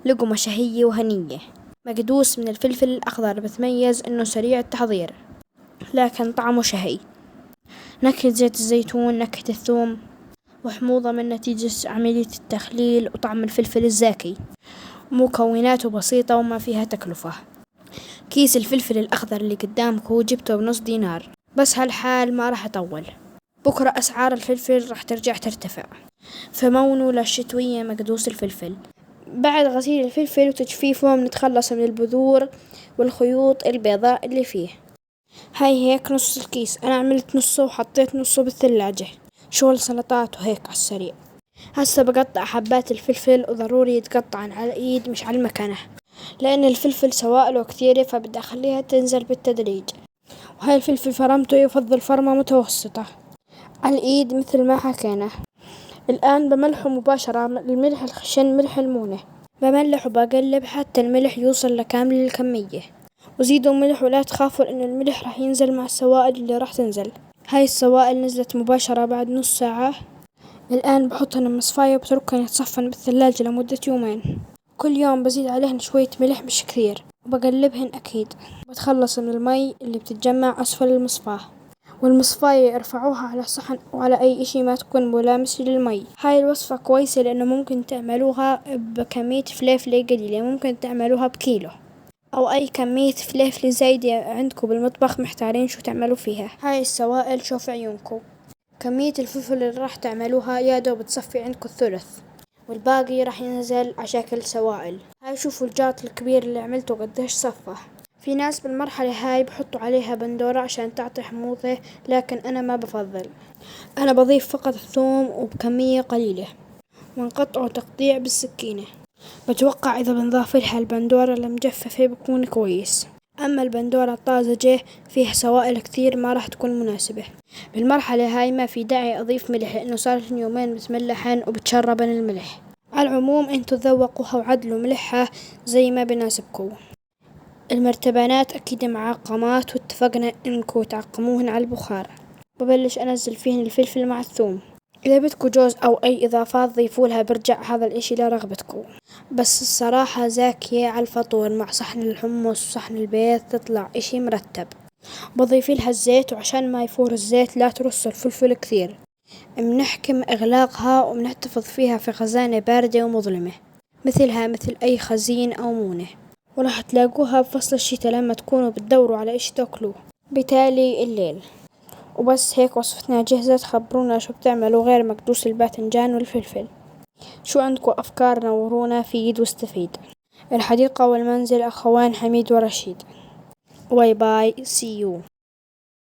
لقمة شهية وهنية. مقدوس من الفلفل الأخضر بتميز إنه سريع التحضير لكن طعمه شهي. نكهة زيت الزيتون، نكهة الثوم، وحموضة من نتيجة عملية التخليل وطعم الفلفل الزاكي. مكوناته بسيطة وما فيها تكلفة. كيس الفلفل الأخضر اللي قدامكو جبته ب$0.5، بس هالحال ما راح أطول. بكرة أسعار الفلفل راح ترجع ترتفع، فمونه للشتوية مقدوس الفلفل. بعد غسيل الفلفل وتجفيفه بنتخلص من البذور والخيوط البيضاء اللي فيه. هاي هيك نص الكيس، أنا عملت نصه وحطيت نصه بالثلاجة، شغل سلطات وهيك على السريع. هسه بقطع حبات الفلفل، وضروري يتقطع على الإيد مش على المكنة، لأن الفلفل سوائله كثيرة فبدي أخليها تنزل بالتدريج. وهاي الفلفل فرمته يفضل فرمة متوسطة على الإيد مثل ما حكينا. الآن بملحه مباشرة، الملح الخشن ملح المونة، بملح وبقلب حتى الملح يوصل لكامل الكمية، وزيدوا ملح ولا تخافوا لأن الملح راح ينزل مع السوائل اللي راح تنزل. هاي السوائل نزلت مباشرة بعد نص ساعة. الآن بحطهن المصفاية وبتركهن يتصفن بالثلاجة لمدة 2 يوم. كل يوم بزيد عليهن شوية ملح مش كثير، وبقلبهن أكيد. بتخلص من المي اللي بتتجمع أسفل المصفاة، والمصفاية ارفعوها على صحن وعلى أي إشي ما تكون ملامس للمي. هاي الوصفة كويسة لأنه ممكن تعملوها بكمية فليفلة قليلة، ممكن تعملوها بكيلو أو أي كمية فليفلة زايدة عندكم بالمطبخ محتارين شو تعملوا فيها. هاي السوائل شوف عيونكم، كمية الفلفل اللي راح تعملوها يا دوب تصفي عندكم الثلث، والباقي راح ينزل على شكل سوائل. هاي شوفوا الجاط الكبير اللي عملته قديش صفى. في ناس بالمرحلة هاي بحطوا عليها بندورة عشان تعطي حموضة، لكن أنا ما بفضل. أنا بضيف فقط الثوم وبكمية قليلة ونقطعه تقطيع بالسكينة. بتوقع إذا بنضاف لها البندورة المجففة بكون كويس، أما البندورة الطازجة فيها سوائل كثير ما راح تكون مناسبة. بالمرحلة هاي ما في داعي أضيف ملح لأنه صار 2 يومين بتملحن وبتشربن الملح. على العموم انتو تذوقوها وعدلوا ملحها زي ما بناسبكم. المرتبانات أكيد معقمات، واتفقنا إنكم تعقموهن على البخار. ببلش أنزل فيهن الفلفل مع الثوم. إذا بدكم جوز أو أي إضافات ضيفولها، برجع هذا الإشي لرغبتكم، بس الصراحة زاكية على الفطور مع صحن الحمص وصحن البيض تطلع إشي مرتب. بضيف لها الزيت، وعشان ما يفور الزيت لا ترص الفلفل كثير. بنحكم إغلاقها وبنحتفظ فيها في خزانة باردة ومظلمة، مثل أي خزين أو مونة. وراح تلاقوها بفصل الشتاء لما تكونوا بتدوروا على إيش تاكلوه، بتالي الليل. وبس هيك وصفتنا جهزت. خبرونا شو بتعملوا غير مقدوس الباذنجان والفلفل. شو عندكم أفكار نورونا فيد واستفيد. الحديقة والمنزل، أخوان حميد ورشيد. باي باي، سي يو.